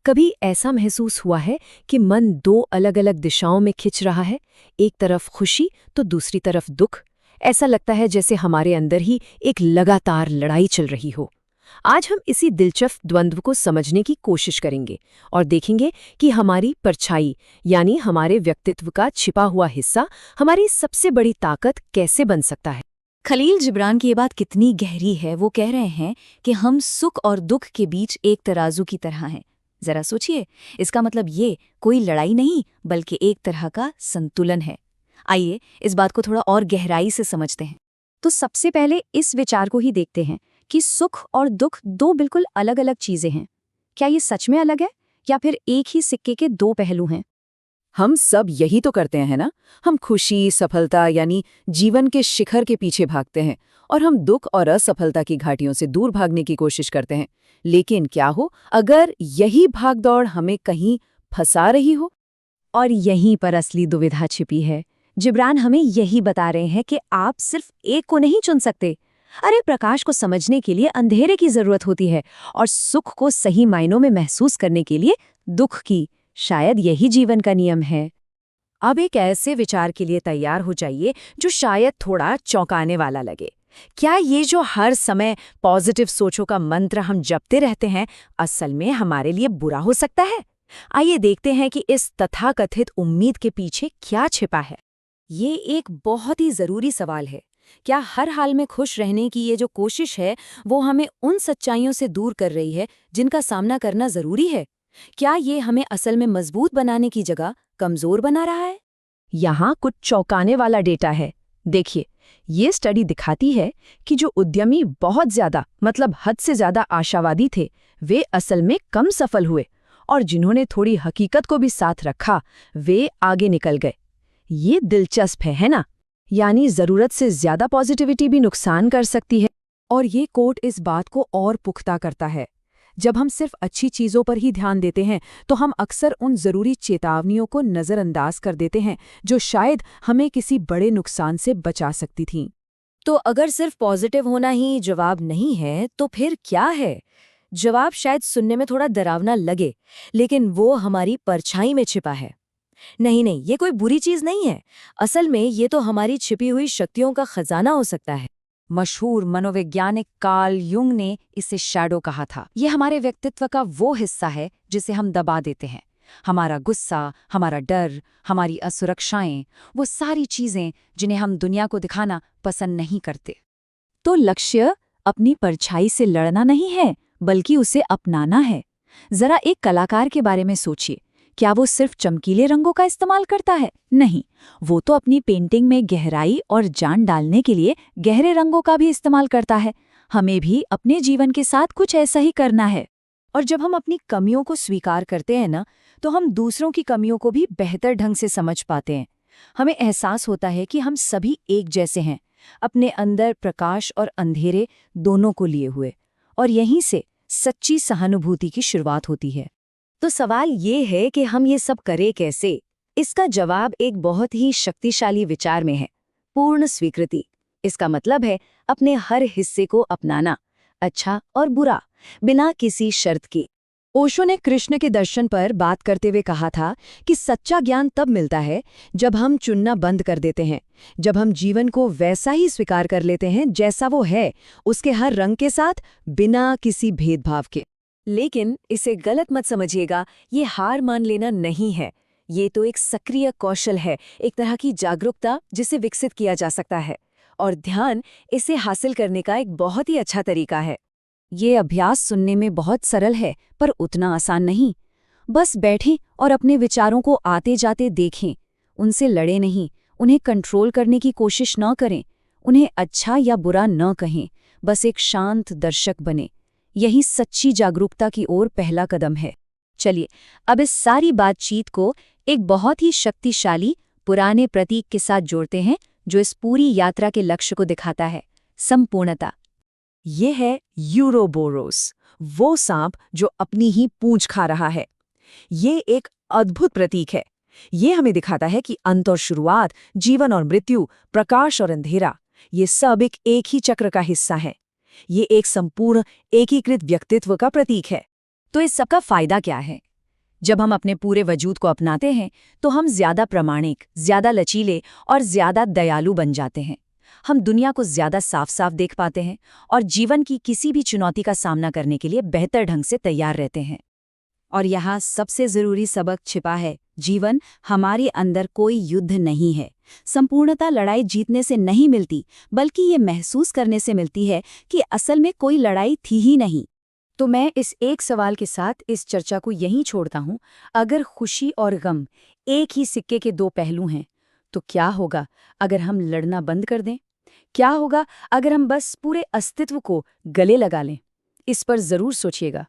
कभी ऐसा महसूस हुआ है कि मन दो अलग-अलग दिशाओं में खिंच रहा है, एक तरफ खुशी तो दूसरी तरफ दुख। ऐसा लगता है जैसे हमारे अंदर ही एक लगातार लड़ाई चल रही हो। आज हम इसी दिलचस्प द्वंद्व को समझने की कोशिश करेंगे और देखेंगे कि हमारी परछाई यानी हमारे व्यक्तित्व का छिपा हुआ हिस्सा हमारी सबसे बड़ी ताकत कैसे बन सकता है। खलील जिब्रान की ये बात कितनी गहरी है। वो कह रहे हैं कि हम सुख और दुख के बीच एक तराजू की तरह हैं। जरा सोचिए, इसका मतलब ये कोई लड़ाई नहीं बल्कि एक तरह का संतुलन है। आइए इस बात को थोड़ा और गहराई से समझते हैं। तो सबसे पहले इस विचार को ही देखते हैं कि सुख और दुख दो बिल्कुल अलग अलग चीजें हैं। क्या ये सच में अलग है या फिर एक ही सिक्के के दो पहलू हैं? हम सब यही तो करते हैं ना। हम खुशी, सफलता यानी जीवन के शिखर के पीछे भागते हैं और हम दुख और असफलता की घाटियों से दूर भागने की कोशिश करते हैं। लेकिन क्या हो अगर यही भागदौड़ हमें कहीं फंसा रही हो? और यहीं पर असली दुविधा छिपी है। जिब्रान हमें यही बता रहे हैं कि आप सिर्फ एक को नहीं चुन सकते। अरे, प्रकाश को समझने के लिए अंधेरे की जरूरत होती है और सुख को सही मायनों में महसूस करने के लिए दुख की। शायद यही जीवन का नियम है। अब एक ऐसे विचार के लिए तैयार हो जाइए जो शायद थोड़ा चौंकाने वाला लगे। क्या ये जो हर समय पॉजिटिव सोचों का मंत्र हम जपते रहते हैं असल में हमारे लिए बुरा हो सकता है? आइए देखते हैं कि इस तथाकथित उम्मीद के पीछे क्या छिपा है। ये एक बहुत ही जरूरी सवाल है। क्या हर हाल में खुश रहने की ये जो कोशिश है वो हमें उन सच्चाइयों से दूर कर रही है जिनका सामना करना जरूरी है? क्या ये हमें असल में मजबूत बनाने की जगह कमजोर बना रहा है? यहाँ कुछ चौंकाने वाला डेटा है। देखिए, ये स्टडी दिखाती है कि जो उद्यमी बहुत ज्यादा मतलब हद से ज्यादा आशावादी थे वे असल में कम सफल हुए और जिन्होंने थोड़ी हकीकत को भी साथ रखा वे आगे निकल गए। ये दिलचस्प है ना? यानी जरूरत से ज्यादा पॉजिटिविटी भी नुकसान कर सकती है। और ये कोट इस बात को और पुख्ता करता है। जब हम सिर्फ अच्छी चीज़ों पर ही ध्यान देते हैं तो हम अक्सर उन ज़रूरी चेतावनियों को नज़रअंदाज कर देते हैं जो शायद हमें किसी बड़े नुकसान से बचा सकती थीं। तो अगर सिर्फ पॉजिटिव होना ही जवाब नहीं है तो फिर क्या है? जवाब शायद सुनने में थोड़ा डरावना लगे, लेकिन वो हमारी परछाई में छिपा है। नहीं, ये कोई बुरी चीज नहीं है। असल में ये तो हमारी छिपी हुई शक्तियों का खजाना हो सकता है। मशहूर मनोवैज्ञानिक कार्ल युंग ने इसे शैडो कहा था। ये हमारे व्यक्तित्व का वो हिस्सा है जिसे हम दबा देते हैं। हमारा गुस्सा, हमारा डर, हमारी असुरक्षाएं, वो सारी चीजें जिन्हें हम दुनिया को दिखाना पसंद नहीं करते। तो लक्ष्य अपनी परछाई से लड़ना नहीं है बल्कि उसे अपनाना है। जरा एक कलाकार के बारे में सोचिए। क्या वो सिर्फ चमकीले रंगों का इस्तेमाल करता है? नहीं, वो तो अपनी पेंटिंग में गहराई और जान डालने के लिए गहरे रंगों का भी इस्तेमाल करता है। हमें भी अपने जीवन के साथ कुछ ऐसा ही करना है। और जब हम अपनी कमियों को स्वीकार करते हैं ना, तो हम दूसरों की कमियों को भी बेहतर ढंग से समझ पाते हैं। हमें एहसास होता है कि हम सभी एक जैसे हैं, अपने अंदर प्रकाश और अंधेरे दोनों को लिए हुए। और यहीं से सच्ची सहानुभूति की शुरुआत होती है। तो सवाल ये है कि हम ये सब करें कैसे? इसका जवाब एक बहुत ही शक्तिशाली विचार में है, पूर्ण स्वीकृति। इसका मतलब है अपने हर हिस्से को अपनाना, अच्छा और बुरा, बिना किसी शर्त के। ओशो ने कृष्ण के दर्शन पर बात करते हुए कहा था कि सच्चा ज्ञान तब मिलता है जब हम चुनना बंद कर देते हैं, जब हम जीवन को वैसा ही स्वीकार कर लेते हैं जैसा वो है, उसके हर रंग के साथ, बिना किसी भेदभाव के। लेकिन इसे गलत मत समझिएगा, ये हार मान लेना नहीं है। ये तो एक सक्रिय कौशल है, एक तरह की जागरूकता जिसे विकसित किया जा सकता है। और ध्यान इसे हासिल करने का एक बहुत ही अच्छा तरीका है। ये अभ्यास सुनने में बहुत सरल है पर उतना आसान नहीं। बस बैठें और अपने विचारों को आते जाते देखें। उनसे लड़े नहीं, उन्हें कंट्रोल करने की कोशिश न करें, उन्हें अच्छा या बुरा न कहें, बस एक शांत दर्शक बने। यही सच्ची जागरूकता की ओर पहला कदम है। चलिए अब इस सारी बातचीत को एक बहुत ही शक्तिशाली पुराने प्रतीक के साथ जोड़ते हैं जो इस पूरी यात्रा के लक्ष्य को दिखाता है, संपूर्णता। ये है यूरोबोरोस, वो सांप जो अपनी ही पूंछ खा रहा है। ये एक अद्भुत प्रतीक है। ये हमें दिखाता है कि अंत और शुरुआत, जीवन और मृत्यु, प्रकाश और अंधेरा, ये सब एक ही चक्र का हिस्सा है। ये एक संपूर्ण एकीकृत व्यक्तित्व का प्रतीक है। तो इस सबका फायदा क्या है? जब हम अपने पूरे वजूद को अपनाते हैं तो हम ज्यादा प्रामाणिक, ज्यादा लचीले और ज्यादा दयालु बन जाते हैं। हम दुनिया को ज्यादा साफ साफ देख पाते हैं और जीवन की किसी भी चुनौती का सामना करने के लिए बेहतर ढंग से तैयार रहते हैं। और यहाँ सबसे जरूरी सबक छिपा है, जीवन हमारे अंदर कोई युद्ध नहीं है। संपूर्णता लड़ाई जीतने से नहीं मिलती, बल्कि ये महसूस करने से मिलती है कि असल में कोई लड़ाई थी ही नहीं। तो मैं इस एक सवाल के साथ इस चर्चा को यहीं छोड़ता हूँ। अगर खुशी और गम एक ही सिक्के के दो पहलू हैं, तो क्या होगा अगर हम लड़ना बंद कर दें? क्या होगा अगर हम बस पूरे अस्तित्व को गले लगा लें? इस पर जरूर सोचिएगा।